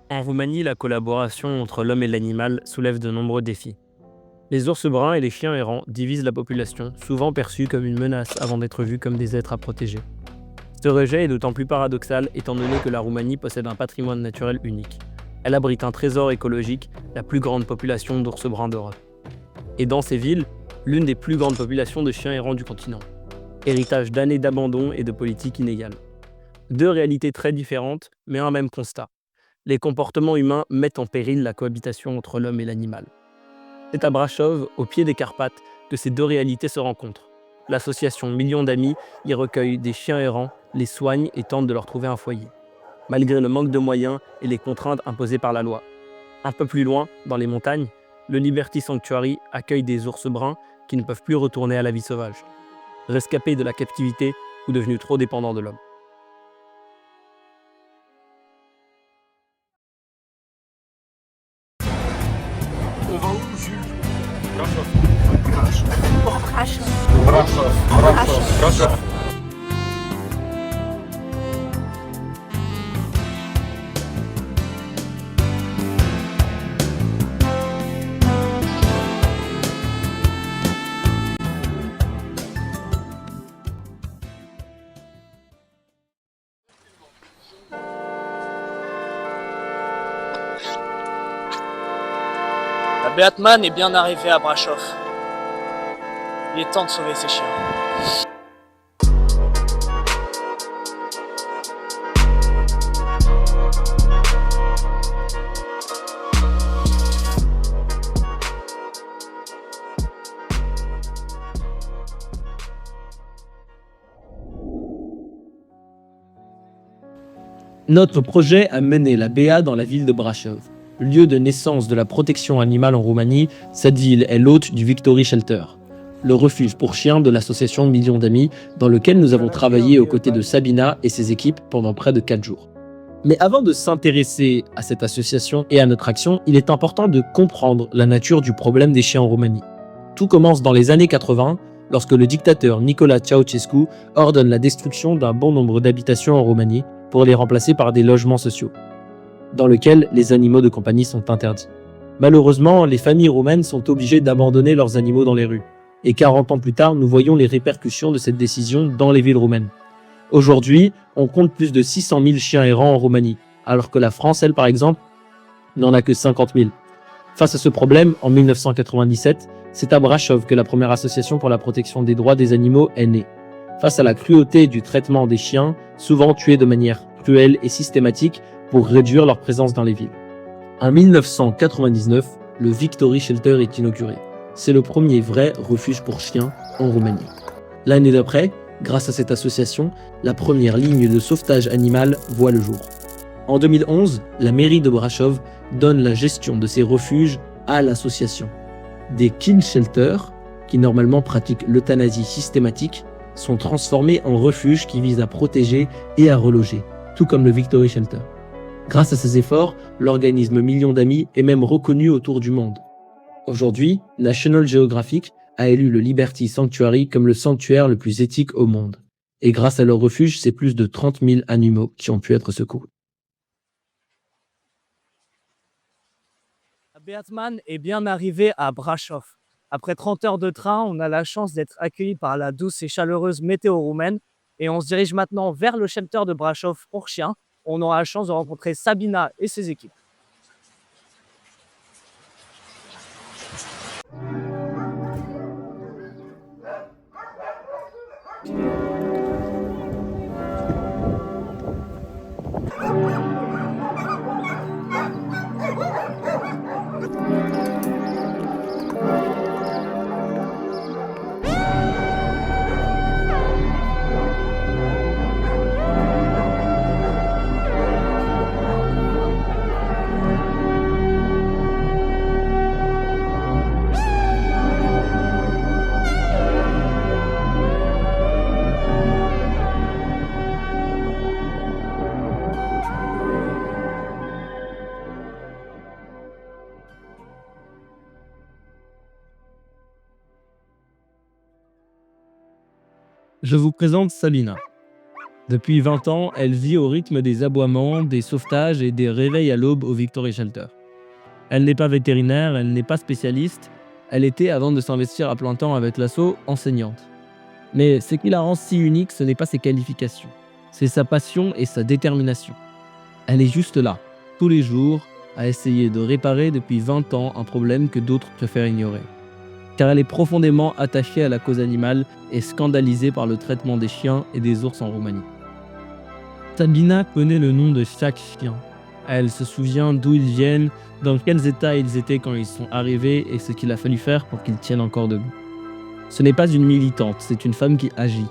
En Roumanie, la collaboration entre l'homme et l'animal soulève de nombreux défis. Les ours bruns et les chiens errants divisent la population, souvent perçus comme une menace avant d'être vus comme des êtres à protéger. Ce rejet est d'autant plus paradoxal étant donné que la Roumanie possède un patrimoine naturel unique. Elle abrite un trésor écologique, la plus grande population d'ours bruns d'Europe. Et dans ces villes, l'une des plus grandes populations de chiens errants du continent. Héritage d'années d'abandon et de politiques inégales. Deux réalités très différentes, mais un même constat. Les comportements humains mettent en péril la cohabitation entre l'homme et l'animal. C'est à Brasov, au pied des Carpates, que ces deux réalités se rencontrent. L'association Millions d'Amis y recueille des chiens errants, les soigne et tente de leur trouver un foyer, malgré le manque de moyens et les contraintes imposées par la loi. Un peu plus loin, dans les montagnes, le Liberty Sanctuary accueille des ours bruns qui ne peuvent plus retourner à la vie sauvage, rescapés de la captivité ou devenus trop dépendants de l'homme. On va où, Jules? Brasov. Brasov. Brasov. Brasov. Brasov. La Beatman est bien arrivée à Brasov. Il est temps de sauver ces chiens. Notre projet a mené la BA dans la ville de Brasov. Lieu de naissance de la protection animale en Roumanie, cette ville est l'hôte du Victory Shelter, le refuge pour chiens de l'association Millions d'Amis, dans lequel nous avons travaillé aux côtés de Sabina et ses équipes pendant près de 4 jours. Mais avant de s'intéresser à cette association et à notre action, il est important de comprendre la nature du problème des chiens en Roumanie. Tout commence dans les années 80, lorsque le dictateur Nicolae Ceausescu ordonne la destruction d'un bon nombre d'habitations en Roumanie pour les remplacer par des logements sociaux, dans lesquels les animaux de compagnie sont interdits. Malheureusement, les familles roumaines sont obligées d'abandonner leurs animaux dans les rues. Et 40 ans plus tard, nous voyons les répercussions de cette décision dans les villes roumaines. Aujourd'hui, on compte plus de 600 000 chiens errants en Roumanie, alors que la France, elle, par exemple, n'en a que 50 000. Face à ce problème, en 1997, c'est à Brasov que la première association pour la protection des droits des animaux est née. Face à la cruauté du traitement des chiens, souvent tués de manière cruelle et systématique pour réduire leur présence dans les villes. En 1999, le Victory Shelter est inauguré. C'est le premier vrai refuge pour chiens en Roumanie. L'année d'après, grâce à cette association, la première ligne de sauvetage animal voit le jour. En 2011, la mairie de Brasov donne la gestion de ces refuges à l'association. Des kill shelters, qui normalement pratiquent l'euthanasie systématique, sont transformés en refuges qui visent à protéger et à reloger, tout comme le Victory Shelter. Grâce à ces efforts, l'organisme Millions d'Amis est même reconnu autour du monde. Aujourd'hui, National Geographic a élu le Liberty Sanctuary comme le sanctuaire le plus éthique au monde. Et grâce à leur refuge, c'est plus de 30 000 animaux qui ont pu être secourus. La Beatman est bien arrivée à Brasov. Après 30 heures de train, on a la chance d'être accueillis par la douce et chaleureuse météo roumaine. Et on se dirige maintenant vers le shelter de Brasov pour chiens. On aura la chance de rencontrer Sabina et ses équipes. Je vous présente Sabina. Depuis 20 ans, elle vit au rythme des aboiements, des sauvetages et des réveils à l'aube au Victory Shelter. Elle n'est pas vétérinaire, elle n'est pas spécialiste, elle était, avant de s'investir à plein temps avec l'assaut, enseignante. Mais ce qui la rend si unique, ce n'est pas ses qualifications, c'est sa passion et sa détermination. Elle est juste là, tous les jours, à essayer de réparer depuis 20 ans un problème que d'autres préfèrent ignorer. Car elle est profondément attachée à la cause animale et scandalisée par le traitement des chiens et des ours en Roumanie. Sabina connaît le nom de chaque chien. Elle se souvient d'où ils viennent, dans quels états ils étaient quand ils sont arrivés et ce qu'il a fallu faire pour qu'ils tiennent encore debout. Ce n'est pas une militante, c'est une femme qui agit,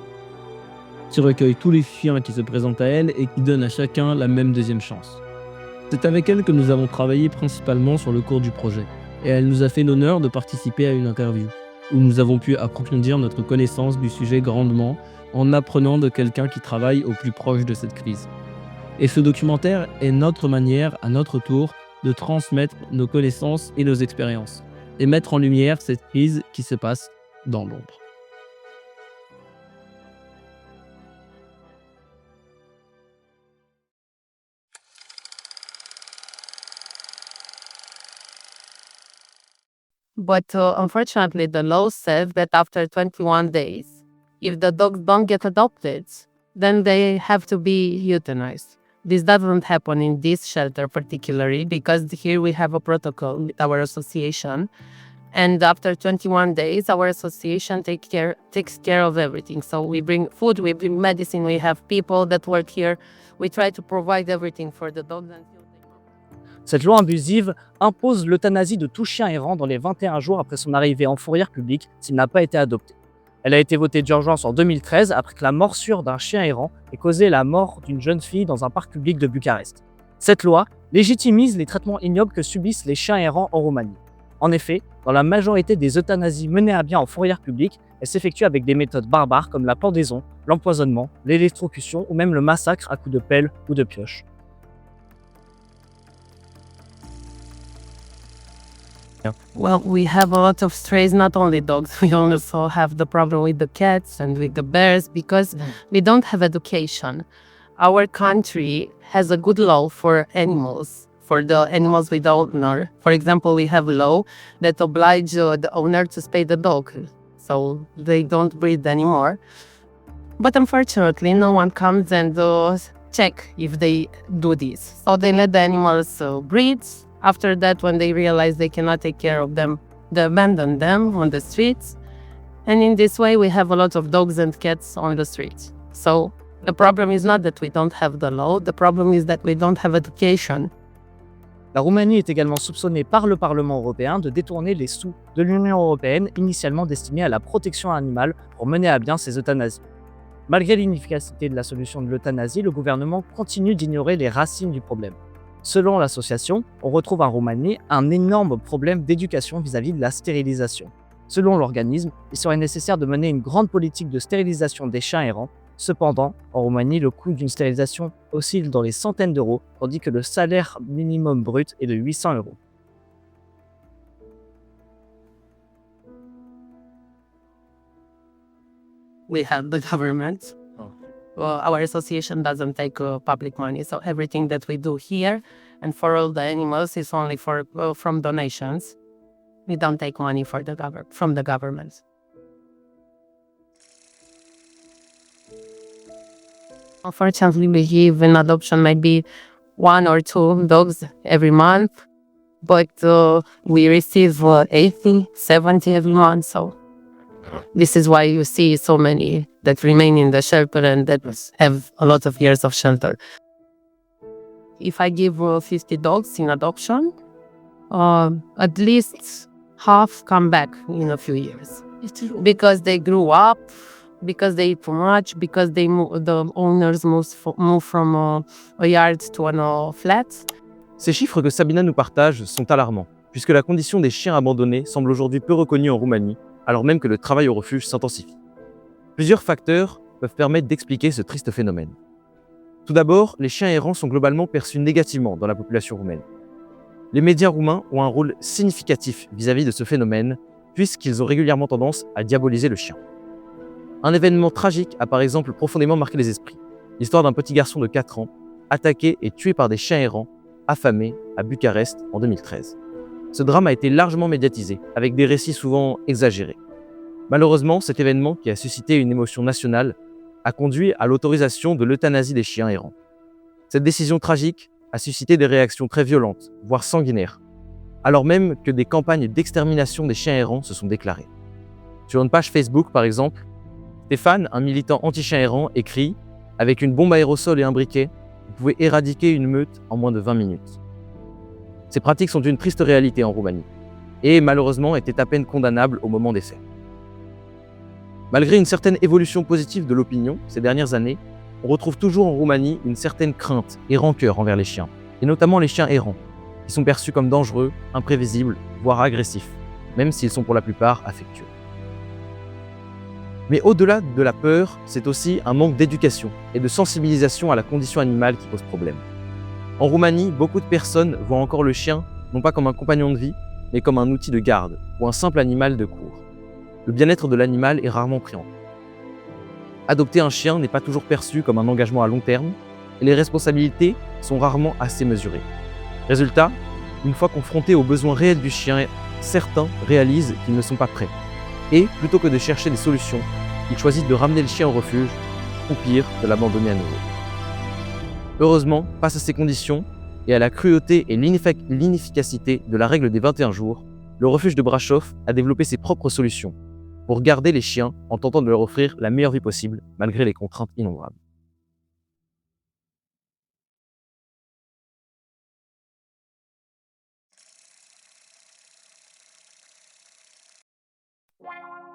qui recueille tous les chiens qui se présentent à elle et qui donne à chacun la même deuxième chance. C'est avec elle que nous avons travaillé principalement sur le cours du projet, et elle nous a fait l'honneur de participer à une interview, où nous avons pu approfondir notre connaissance du sujet grandement en apprenant de quelqu'un qui travaille au plus proche de cette crise. Et ce documentaire est notre manière, à notre tour, de transmettre nos connaissances et nos expériences, et mettre en lumière cette crise qui se passe dans l'ombre. But unfortunately, the law says that after 21 days, if the dogs don't get adopted, then they have to be euthanized. This doesn't happen in this shelter particularly because here we have a protocol with our association. And after 21 days, our association takes care of everything. So we bring food, we bring medicine, we have people that work here. We try to provide everything for the dogs until they... Cette loi abusive impose l'euthanasie de tout chien errant dans les 21 jours après son arrivée en fourrière publique s'il n'a pas été adopté. Elle a été votée d'urgence en 2013 après que la morsure d'un chien errant ait causé la mort d'une jeune fille dans un parc public de Bucarest. Cette loi légitimise les traitements ignobles que subissent les chiens errants en Roumanie. En effet, dans la majorité des euthanasies menées à bien en fourrière publique, elles s'effectuent avec des méthodes barbares comme la pendaison, l'empoisonnement, l'électrocution ou même le massacre à coups de pelle ou de pioche. Well, we have a lot of strays, not only dogs. We also have the problem with the cats and with the bears because we don't have education. Our country has a good law for animals, for the animals with the owner. For example, we have a law that oblige the owner to spay the dog, so they don't breed anymore. But unfortunately, no one comes and check if they do this. So they let the animals breed. After that, when they realize they cannot take care of them, they abandon them on the streets. And in this way, we have a lot of dogs and cats on the streets. So the problem is not that we don't have the law, the problem is that we don't have education. La Roumanie est également soupçonnée par le Parlement européen de détourner les sous de l'Union européenne initialement destinés à la protection animale pour mener à bien ces euthanasies. Malgré l'inefficacité de la solution de l'euthanasie, le gouvernement continue d'ignorer les racines du problème. Selon l'association, on retrouve en Roumanie un énorme problème d'éducation vis-à-vis de la stérilisation. Selon l'organisme, il serait nécessaire de mener une grande politique de stérilisation des chiens errants. Cependant, en Roumanie, le coût d'une stérilisation oscille dans les centaines d'euros, tandis que le salaire minimum brut est de 800 euros. We have the government. Well, our association doesn't take public money, so everything that we do here and for all the animals is only from donations. We don't take money from the government. Unfortunately, we give in adoption maybe 1 or 2 dogs every month, but we receive 80, 70 every month, so this is why you see so many that remain in the shelter and that have a lot of years of shelter. If I give 50 dogs in adoption, at least half come back in a few years. Because they grew up, because they eat too much, because the owners move from a yard to a flat. Ces chiffres que Sabina nous partage sont alarmants, puisque la condition des chiens abandonnés semble aujourd'hui peu reconnue en Roumanie, alors même que le travail au refuge s'intensifie. Plusieurs facteurs peuvent permettre d'expliquer ce triste phénomène. Tout d'abord, les chiens errants sont globalement perçus négativement dans la population roumaine. Les médias roumains ont un rôle significatif vis-à-vis de ce phénomène, puisqu'ils ont régulièrement tendance à diaboliser le chien. Un événement tragique a par exemple profondément marqué les esprits. l'histoire d'un petit garçon de 4 ans, attaqué et tué par des chiens errants, affamés, à Bucarest en 2013. Ce drame a été largement médiatisé, avec des récits souvent exagérés. Malheureusement, cet événement, qui a suscité une émotion nationale, a conduit à l'autorisation de l'euthanasie des chiens errants. Cette décision tragique a suscité des réactions très violentes, voire sanguinaires, alors même que des campagnes d'extermination des chiens errants se sont déclarées. Sur une page Facebook, par exemple, Stéphane, un militant anti-chien errant, écrit « Avec une bombe aérosol et un briquet, vous pouvez éradiquer une meute en moins de 20 minutes. » Ces pratiques sont une triste réalité en Roumanie, et malheureusement étaient à peine condamnables au moment des faits. Malgré une certaine évolution positive de l'opinion ces dernières années, on retrouve toujours en Roumanie une certaine crainte et rancœur envers les chiens, et notamment les chiens errants, qui sont perçus comme dangereux, imprévisibles, voire agressifs, même s'ils sont pour la plupart affectueux. Mais au-delà de la peur, c'est aussi un manque d'éducation et de sensibilisation à la condition animale qui pose problème. En Roumanie, beaucoup de personnes voient encore le chien non pas comme un compagnon de vie, mais comme un outil de garde ou un simple animal de cour. Le bien-être de l'animal est rarement pris en compte. Adopter un chien n'est pas toujours perçu comme un engagement à long terme et les responsabilités sont rarement assez mesurées. Résultat, une fois confrontés aux besoins réels du chien, certains réalisent qu'ils ne sont pas prêts. Et, plutôt que de chercher des solutions, ils choisissent de ramener le chien au refuge, ou pire, de l'abandonner à nouveau. Heureusement, face à ces conditions, et à la cruauté et l'inefficacité de la règle des 21 jours, le refuge de Brasov a développé ses propres solutions pour garder les chiens en tentant de leur offrir la meilleure vie possible, malgré les contraintes innombrables.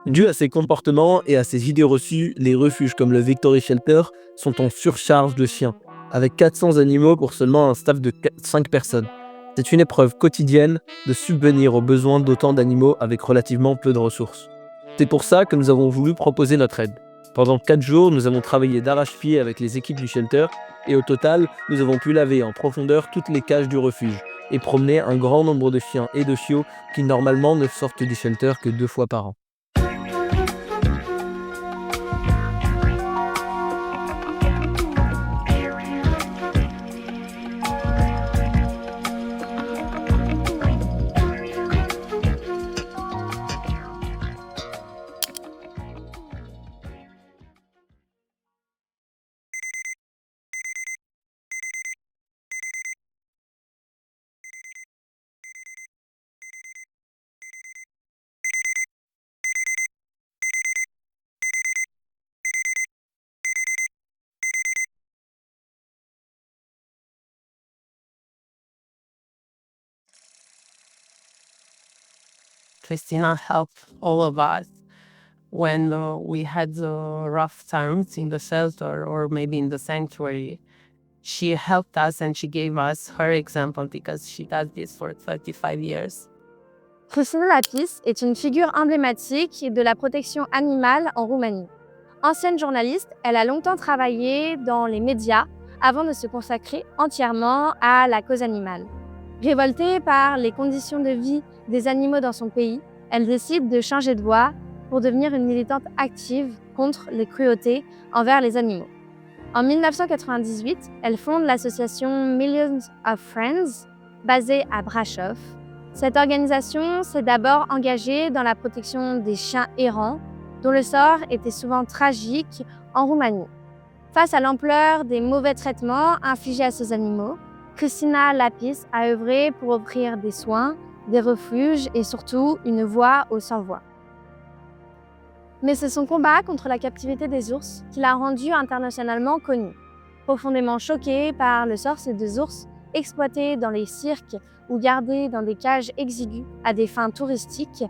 Dû à ces comportements et à ces idées reçues, les refuges comme le Victory Shelter sont en surcharge de chiens, avec 400 animaux pour seulement un staff de 5 personnes. C'est une épreuve quotidienne de subvenir aux besoins d'autant d'animaux avec relativement peu de ressources. C'est pour ça que nous avons voulu proposer notre aide. Pendant 4 jours, nous avons travaillé d'arrache-pied avec les équipes du shelter et au total, nous avons pu laver en profondeur toutes les cages du refuge et promener un grand nombre de chiens et de chiots qui normalement ne sortent du shelter que 2 fois par an. Christina helped all of us when we had rough times in the shelter or maybe in the sanctuary. She helped us and she gave us her example because she does this for 35 years. Christina Lapis est une figure emblématique de la protection animale en Roumanie. Ancienne journaliste, elle a longtemps travaillé dans les médias avant de se consacrer entièrement à la cause animale. Révoltée par les conditions de vie des animaux dans son pays, elle décide de changer de voie pour devenir une militante active contre les cruautés envers les animaux. En 1998, elle fonde l'association Millions of Friends, basée à Brasov. Cette organisation s'est d'abord engagée dans la protection des chiens errants, dont le sort était souvent tragique en Roumanie. Face à l'ampleur des mauvais traitements infligés à ces animaux, Christina Lapis a œuvré pour offrir des soins, des refuges et surtout une voix aux sans-voix. Mais c'est son combat contre la captivité des ours qui l'a rendue internationalement connue. Profondément choquée par le sort de ces ours exploités dans les cirques ou gardés dans des cages exiguës à des fins touristiques,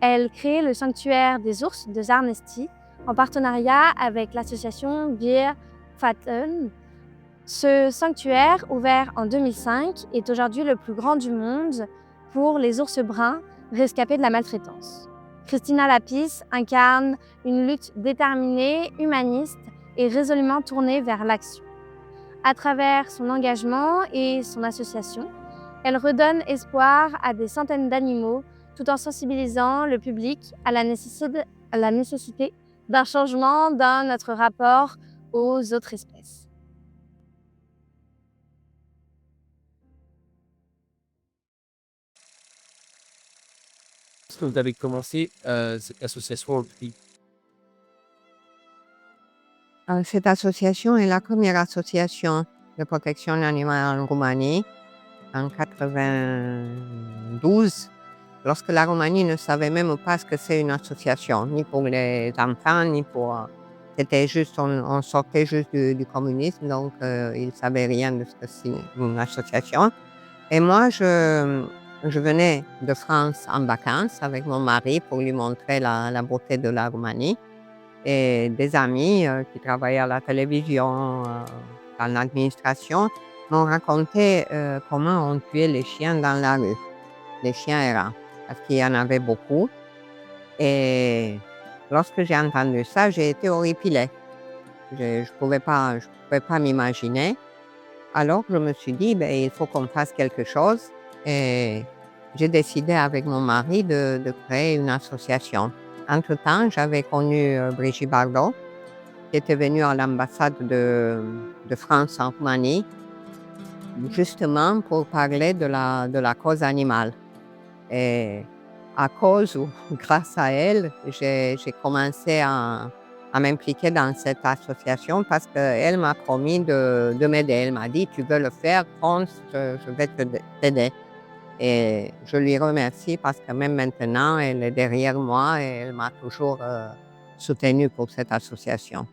elle crée le sanctuaire des ours de Zarnesty en partenariat avec l'association Beer Fatten. Ce sanctuaire, ouvert en 2005, est aujourd'hui le plus grand du monde pour les ours bruns rescapés de la maltraitance. Christina Lapis incarne une lutte déterminée, humaniste et résolument tournée vers l'action. À travers son engagement et son association, elle redonne espoir à des centaines d'animaux tout en sensibilisant le public à la nécessité d'un changement dans notre rapport aux autres espèces. est-ce que vous avez commencé cette association au pays? Cette association est la première association de protection animale en Roumanie en 92, lorsque la Roumanie ne savait même pas ce que c'est une association, ni pour les enfants, ni pour... C'était juste, on sortait juste du communisme, donc ils ne savaient rien de ce que c'est une association. Et moi, je venais de France en vacances avec mon mari pour lui montrer la beauté de la Roumanie. Et des amis qui travaillaient à la télévision, dans l'administration, m'ont raconté comment on tuait les chiens dans la rue, les chiens errants, parce qu'il y en avait beaucoup. Et lorsque j'ai entendu ça, j'ai été horripilée. Je ne pouvais pas m'imaginer. Alors je me suis dit, il faut qu'on fasse quelque chose. Et j'ai décidé avec mon mari de créer une association. Entre-temps, j'avais connu Brigitte Bardot, qui était venue à l'ambassade de France en Roumanie, justement pour parler de la cause animale. Et à cause ou grâce à elle, j'ai commencé à m'impliquer dans cette association parce qu'elle m'a promis de m'aider. Elle m'a dit, tu veux le faire, fonce, je vais t'aider. Et je lui remercie parce que même maintenant, elle est derrière moi et elle m'a toujours soutenue pour cette association.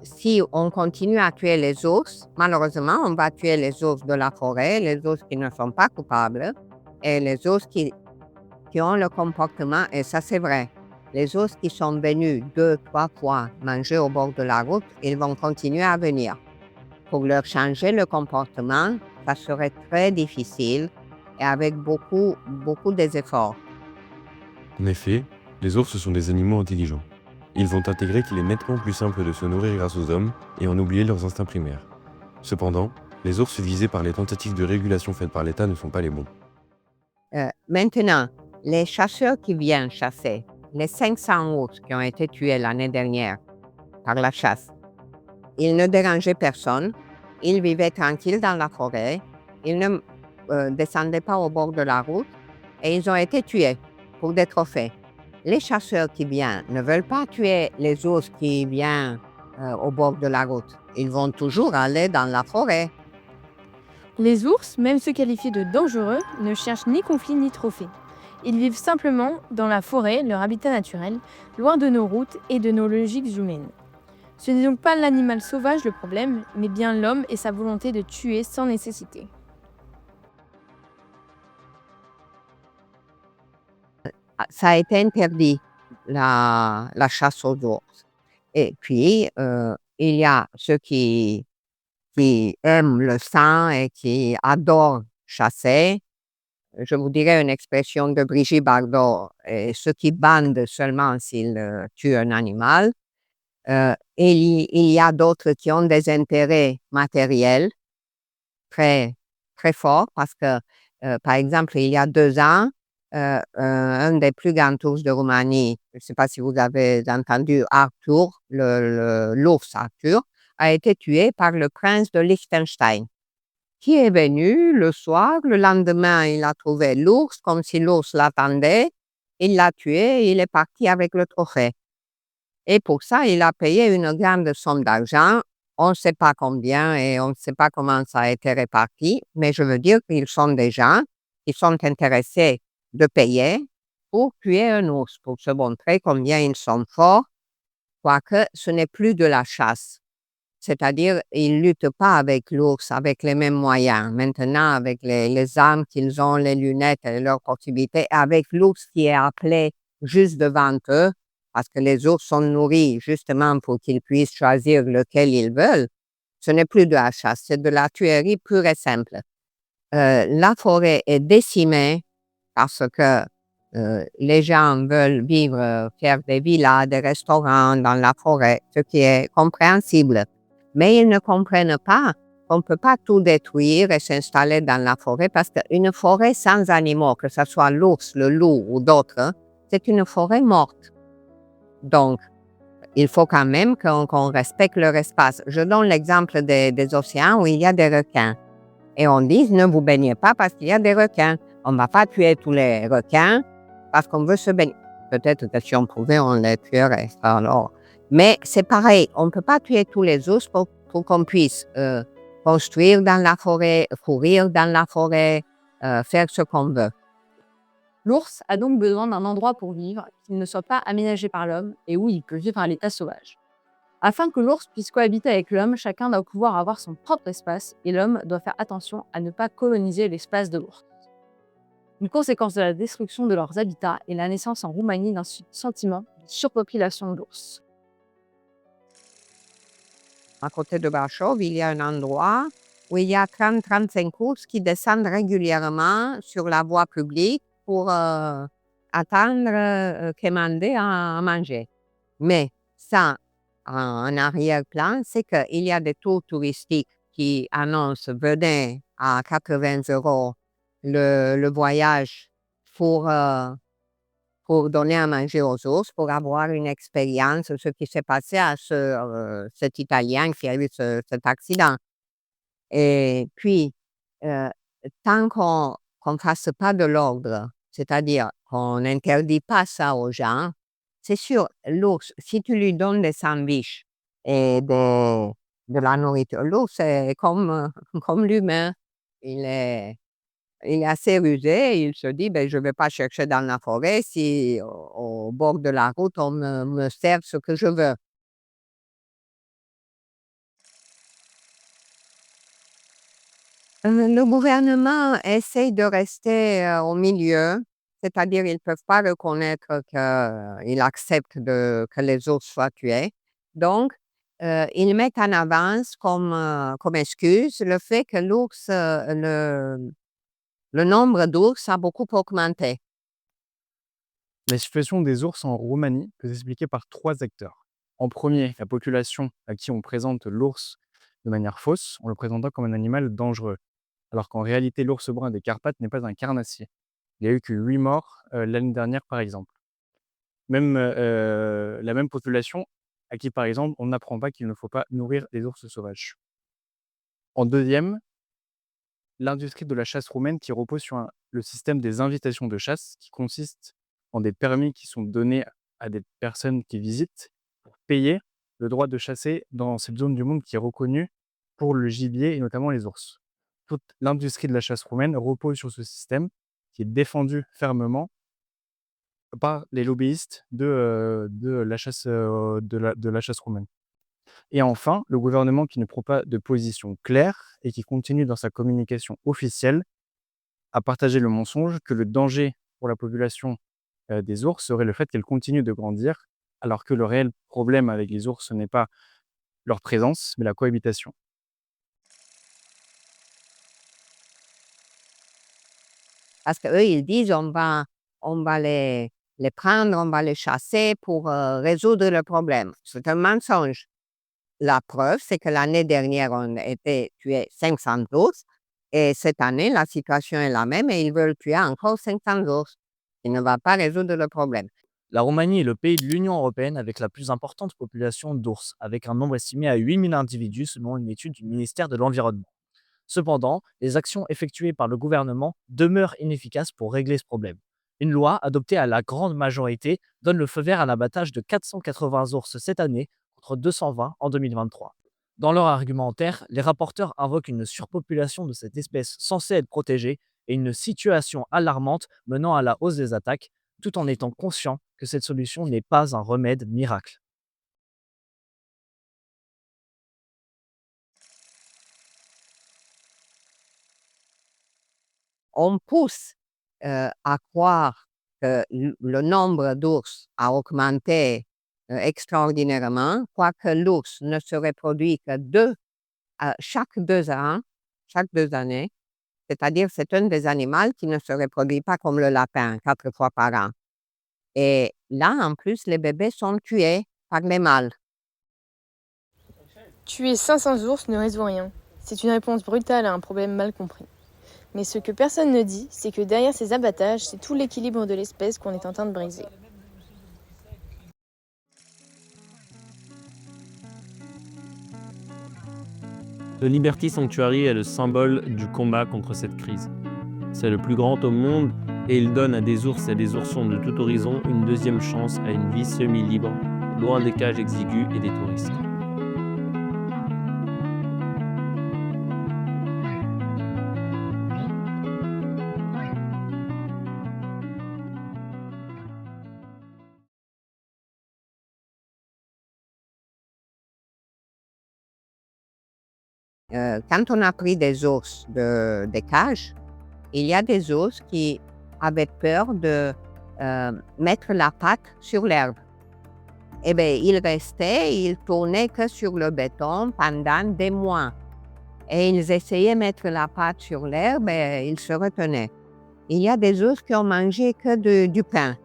Si on continue à tuer les ours, malheureusement, on va tuer les ours de la forêt, les ours qui ne sont pas coupables et les ours qui ont le comportement, et ça c'est vrai. Les ours qui sont venus 2-3 fois manger au bord de la route, ils vont continuer à venir. Pour leur changer le comportement, ça serait très difficile et avec beaucoup d'efforts. En effet, les ours sont des animaux intelligents. Ils vont intégrer qu'il est nettement plus simple de se nourrir grâce aux hommes et en oublier leurs instincts primaires. Cependant, les ours visés par les tentatives de régulation faites par l'État ne sont pas les bons. Maintenant, les chasseurs qui viennent chasser, les 500 ours qui ont été tués l'année dernière par la chasse, ils ne dérangeaient personne, ils vivaient tranquilles dans la forêt, ils ne descendaient pas au bord de la route et ils ont été tués pour des trophées. Les chasseurs qui viennent ne veulent pas tuer les ours qui viennent au bord de la route. Ils vont toujours aller dans la forêt. Les ours, même ceux qualifiés de dangereux, ne cherchent ni conflit ni trophée. Ils vivent simplement dans la forêt, leur habitat naturel, loin de nos routes et de nos logiques humaines. Ce n'est donc pas l'animal sauvage le problème, mais bien l'homme et sa volonté de tuer sans nécessité. Ça a été interdit, la chasse aux ours. Et puis, il y a ceux qui aiment le sang et qui adorent chasser. Je vous dirais une expression de Brigitte Bardot, ceux qui bandent seulement s'ils tuent un animal. Et il y a d'autres qui ont des intérêts matériels très, très forts parce que, par exemple, il y a 2 ans, un des plus grands ours de Roumanie, je ne sais pas si vous avez entendu, Arthur, l'ours Arthur, a été tué par le prince de Liechtenstein, qui est venu le soir. Le lendemain, il a trouvé l'ours, comme si l'ours l'attendait. Il l'a tué et il est parti avec le trophée. Et pour ça, il a payé une grande somme d'argent. On ne sait pas combien et on ne sait pas comment ça a été réparti, mais je veux dire qu'ils sont des gens qui sont intéressés de payer pour tuer un ours, pour se montrer combien ils sont forts, quoique ce n'est plus de la chasse. C'est-à-dire, ils ne luttent pas avec l'ours avec les mêmes moyens. Maintenant, avec les armes qu'ils ont, les lunettes et leurs possibilités, avec l'ours qui est appelé juste devant eux, parce que les ours sont nourris justement pour qu'ils puissent choisir lequel ils veulent, ce n'est plus de la chasse, c'est de la tuerie pure et simple. La forêt est décimée parce que les gens veulent vivre, faire des villas, des restaurants dans la forêt, ce qui est compréhensible. Mais ils ne comprennent pas qu'on ne peut pas tout détruire et s'installer dans la forêt parce qu'une forêt sans animaux, que ce soit l'ours, le loup ou d'autres, c'est une forêt morte. Donc, il faut quand même qu'on respecte leur espace. Je donne l'exemple des océans où il y a des requins. Et on dit, ne vous baignez pas parce qu'il y a des requins. On ne va pas tuer tous les requins parce qu'on veut se baigner. Peut-être que si on pouvait, on les tuerait. Alors, mais c'est pareil, on ne peut pas tuer tous les ours pour qu'on puisse construire dans la forêt, courir dans la forêt, faire ce qu'on veut. L'ours a donc besoin d'un endroit pour vivre qui ne soit pas aménagé par l'homme et où il peut vivre à l'état sauvage. Afin que l'ours puisse cohabiter avec l'homme, chacun doit pouvoir avoir son propre espace et l'homme doit faire attention à ne pas coloniser l'espace de l'ours. Une conséquence de la destruction de leurs habitats est la naissance en Roumanie d'un sentiment de surpopulation de l'ours. À côté de Brașov, il y a un endroit où il y a 30-35 ours qui descendent régulièrement sur la voie publique pour attendre commander à manger. Mais ça, en arrière-plan, c'est qu'il y a des tours touristiques qui annoncent « Venez à 80 € le voyage pour donner à manger aux ours, pour avoir une expérience de ce qui s'est passé à cet Italien qui a eu cet accident. » Et puis, tant qu'on ne fasse pas de l'ordre, c'est-à-dire qu'on n'interdit pas ça aux gens, c'est sûr, l'ours, si tu lui donnes des sandwichs et de la nourriture, l'ours est comme l'humain. Il est assez rusé, il se dit, je ne vais pas chercher dans la forêt si au bord de la route, on me sert ce que je veux. Le gouvernement essaye de rester au milieu, c'est-à-dire ils ne peuvent pas reconnaître qu'ils acceptent que les ours soient tués. Donc, ils mettent en avance comme excuse le fait que l'ours, le nombre d'ours a beaucoup augmenté. La situation des ours en Roumanie peut s'expliquer par 3 acteurs. En premier, la population à qui on présente l'ours de manière fausse, en le présentant comme un animal dangereux, alors qu'en réalité l'ours brun des Carpates n'est pas un carnassier. Il n'y a eu que 8 morts l'année dernière par exemple. Même la même population à qui par exemple on n'apprend pas qu'il ne faut pas nourrir les ours sauvages. En deuxième, l'industrie de la chasse roumaine qui repose sur le système des invitations de chasse qui consiste en des permis qui sont donnés à des personnes qui visitent pour payer le droit de chasser dans cette zone du monde qui est reconnue pour le gibier et notamment les ours. Toute l'industrie de la chasse roumaine repose sur ce système qui est défendu fermement par les lobbyistes de la chasse roumaine. Et enfin, le gouvernement qui ne prend pas de position claire et qui continue dans sa communication officielle à partager le mensonge que le danger pour la population des ours serait le fait qu'elles continuent de grandir, alors que le réel problème avec les ours, ce n'est pas leur présence, mais la cohabitation. Parce qu'eux, ils disent on va les prendre, on va les chasser pour résoudre le problème. C'est un mensonge. La preuve, c'est que l'année dernière, on a été tué 500 ours et cette année, la situation est la même et ils veulent tuer encore 500 ours. Il ne va pas résoudre le problème. La Roumanie est le pays de l'Union européenne avec la plus importante population d'ours, avec un nombre estimé à 8 000 individus selon une étude du ministère de l'Environnement. Cependant, les actions effectuées par le gouvernement demeurent inefficaces pour régler ce problème. Une loi, adoptée à la grande majorité, donne le feu vert à l'abattage de 480 ours cette année, contre 220 en 2023. Dans leur argumentaire, les rapporteurs invoquent une surpopulation de cette espèce censée être protégée et une situation alarmante menant à la hausse des attaques, tout en étant conscient que cette solution n'est pas un remède miracle. On pousse à croire que le nombre d'ours a augmenté extraordinairement, quoique l'ours ne se reproduit que chaque 2 ans, chaque 2 années. C'est-à-dire c'est un des animaux qui ne se reproduit pas comme le lapin, 4 fois par an. Et là, en plus, les bébés sont tués par les mâles. Tuer 500 ours ne résout rien. C'est une réponse brutale à un problème mal compris. Mais ce que personne ne dit, c'est que derrière ces abattages, c'est tout l'équilibre de l'espèce qu'on est en train de briser. Le Liberty Sanctuary est le symbole du combat contre cette crise. C'est le plus grand au monde et il donne à des ours et des oursons de tout horizon une deuxième chance à une vie semi-libre, loin des cages exiguës et des touristes. Quand on a pris des ours des cages, il y a des ours qui avaient peur de mettre la patte sur l'herbe. Eh bien, ils restaient, ils tournaient que sur le béton pendant des mois. Et ils essayaient de mettre la patte sur l'herbe et ils se retenaient. Il y a des ours qui ont mangé que du pain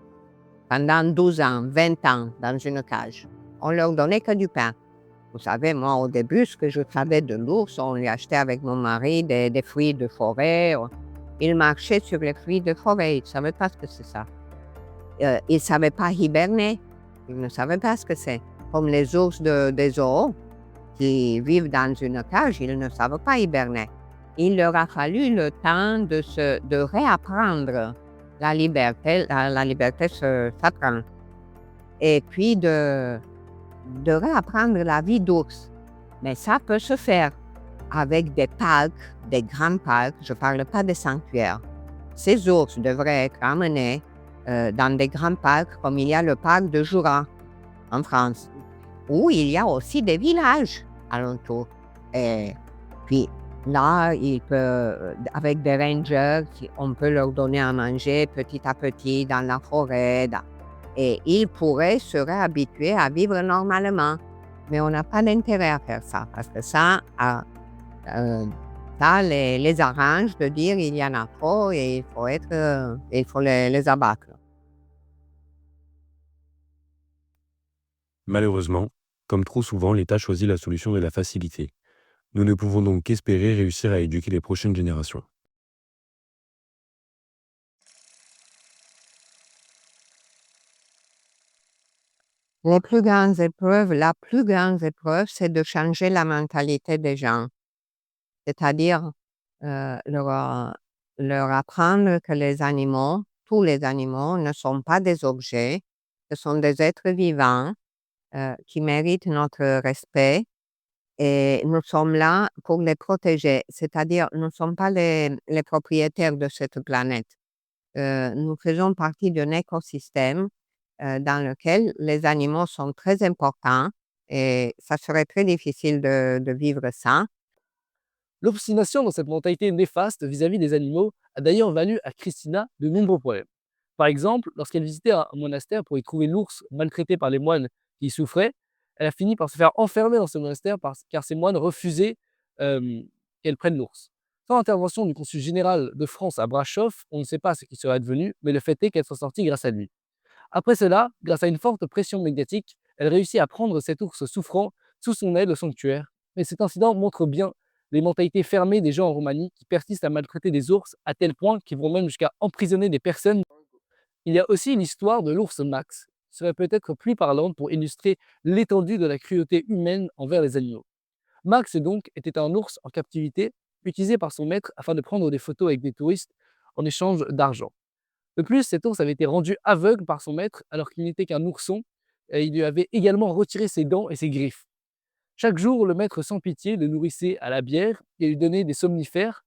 pendant 12 ans, 20 ans dans une cage. On leur donnait que du pain. Vous savez, moi, au début, ce que je savais de l'ours, on lui achetait avec mon mari des fruits de forêt. Il marchait sur les fruits de forêt. Il ne savait pas ce que c'est ça. Il ne savait pas hiberner. Il ne savait pas ce que c'est. Comme les ours des zoos qui vivent dans une cage, ils ne savent pas hiberner. Il leur a fallu le temps de réapprendre la liberté. La liberté s'apprend. Et puis de réapprendre la vie d'ours. Mais ça peut se faire avec des parcs, des grands parcs. Je ne parle pas des sanctuaires. Ces ours devraient être amenés dans des grands parcs comme il y a le parc de Jura en France, où il y a aussi des villages alentour. Et puis là, avec des rangers, on peut leur donner à manger petit à petit dans la forêt. Et ils pourraient se réhabituer à vivre normalement. Mais on n'a pas d'intérêt à faire ça, parce que ça les arrange de dire il y en a trop et il faut les abattre. Malheureusement, comme trop souvent, l'État choisit la solution de la facilité. Nous ne pouvons donc qu'espérer réussir à éduquer les prochaines générations. La plus grande épreuve, c'est de changer la mentalité des gens. C'est-à-dire leur apprendre que les animaux, tous les animaux, ne sont pas des objets, ce sont des êtres vivants qui méritent notre respect et nous sommes là pour les protéger. C'est-à-dire, nous ne sommes pas les propriétaires de cette planète. Nous faisons partie d'un écosystème dans lequel les animaux sont très importants et ça serait très difficile de vivre sans. L'obstination dans cette mentalité néfaste vis-à-vis des animaux a d'ailleurs valu à Christina de nombreux problèmes. Par exemple, lorsqu'elle visitait un monastère pour y trouver l'ours maltraité par les moines qui y souffraient, elle a fini par se faire enfermer dans ce monastère car ces moines refusaient qu'elle prenne l'ours. Sans intervention du consul général de France à Brasov, on ne sait pas ce qui serait advenu, mais le fait est qu'elle soit sortie grâce à lui. Après cela, grâce à une forte pression médiatique, elle réussit à prendre cet ours souffrant sous son aile au sanctuaire. Mais cet incident montre bien les mentalités fermées des gens en Roumanie qui persistent à maltraiter des ours à tel point qu'ils vont même jusqu'à emprisonner des personnes. Il y a aussi l'histoire de l'ours Max, qui serait peut-être plus parlante pour illustrer l'étendue de la cruauté humaine envers les animaux. Max donc était un ours en captivité, utilisé par son maître afin de prendre des photos avec des touristes en échange d'argent. De plus, cet ours avait été rendu aveugle par son maître alors qu'il n'était qu'un ourson et il lui avait également retiré ses dents et ses griffes. Chaque jour, le maître sans pitié le nourrissait à la bière et lui donnait des somnifères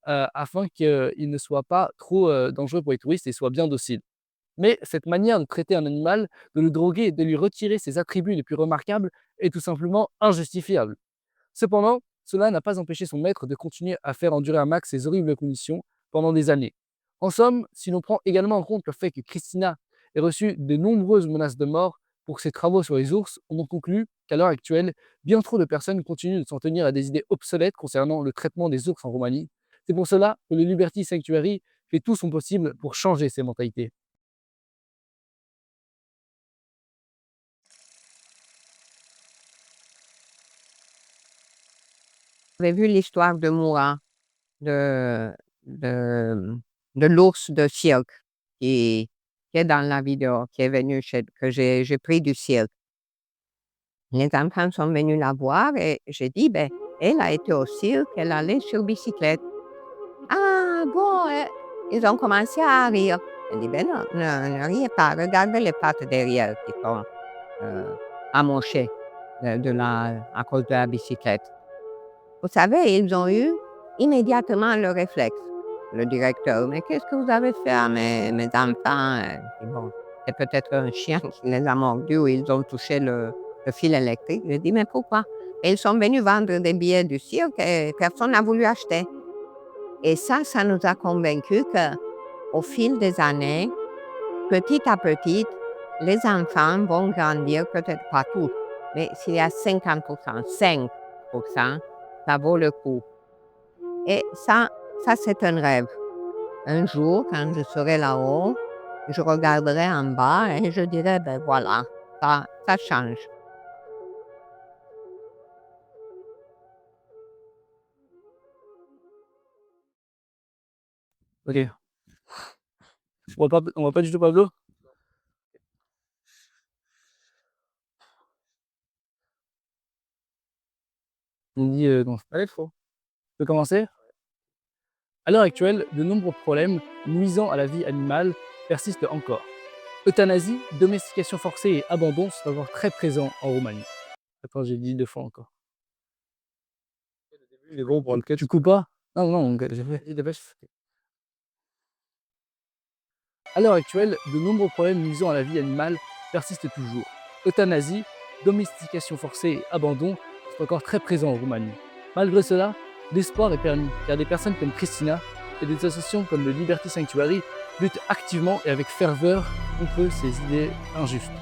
afin qu'il ne soit pas trop dangereux pour les touristes et soit bien docile. Mais cette manière de traiter un animal, de le droguer et de lui retirer ses attributs les plus remarquables est tout simplement injustifiable. Cependant, cela n'a pas empêché son maître de continuer à faire endurer à Max ces horribles conditions pendant des années. En somme, si l'on prend également en compte le fait que Christina ait reçu de nombreuses menaces de mort pour ses travaux sur les ours, on en conclut qu'à l'heure actuelle, bien trop de personnes continuent de s'en tenir à des idées obsolètes concernant le traitement des ours en Roumanie. C'est pour cela que le Liberty Sanctuary fait tout son possible pour changer ces mentalités. Vous avez vu l'histoire de Moura, de l'ours de cirque qui est dans la vidéo, qui est venu que j'ai pris du cirque. Les enfants sont venus la voir et j'ai dit, Elle a été au cirque, elle allait sur bicyclette. Ah bon, ils ont commencé à rire. Elle dit, ben non, ne riez pas, regardez les pattes derrière qui sont amochées à cause de la bicyclette. Vous savez, ils ont eu immédiatement le réflexe. Le directeur, mais qu'est-ce que vous avez fait à mes enfants? Je dis, bon, c'est peut-être un chien qui les a mordus ou ils ont touché le fil électrique. Je dis, mais pourquoi? Et ils sont venus vendre des billets du cirque et personne n'a voulu acheter. Et ça nous a convaincus qu'au fil des années, petit à petit, les enfants vont grandir, peut-être pas tous, mais s'il y a 50%, 5%, ça vaut le coup. Et ça c'est un rêve. Un jour, quand je serai là-haut, je regarderai en bas et je dirai, ben voilà, ça change. Ok. On voit pas du tout Pablo? On dit non, c'est pas les faux. Tu peux commencer? À l'heure actuelle, de nombreux problèmes nuisant à la vie animale persistent encore. Euthanasie, domestication forcée et abandon sont encore très présents en Roumanie. Attends, j'ai dit 2 fois encore. Il est bon pour le catch. Tu coupes pas? Non, j'ai fait. À l'heure actuelle, de nombreux problèmes nuisant à la vie animale persistent toujours. Euthanasie, domestication forcée et abandon sont encore très présents en Roumanie. Malgré cela, l'espoir est permis, car des personnes comme Christina et des associations comme le Liberty Sanctuary luttent activement et avec ferveur contre ces idées injustes.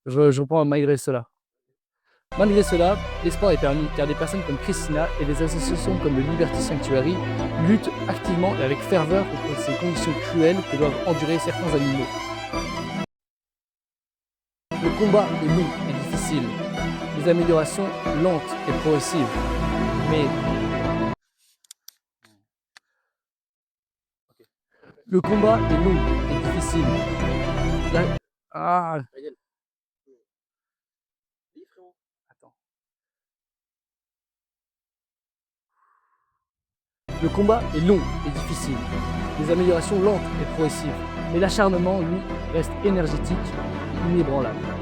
Je reprends malgré cela. Malgré cela, l'espoir est permis, car des personnes comme Christina et des associations comme le Liberty Sanctuary luttent activement et avec ferveur contre ces conditions cruelles que doivent endurer certains animaux. Le combat est long et difficile, les améliorations lentes et progressives, mais le combat est long et difficile. Le combat est long et difficile, des améliorations lentes et progressives, mais l'acharnement, lui, reste énergétique et inébranlable.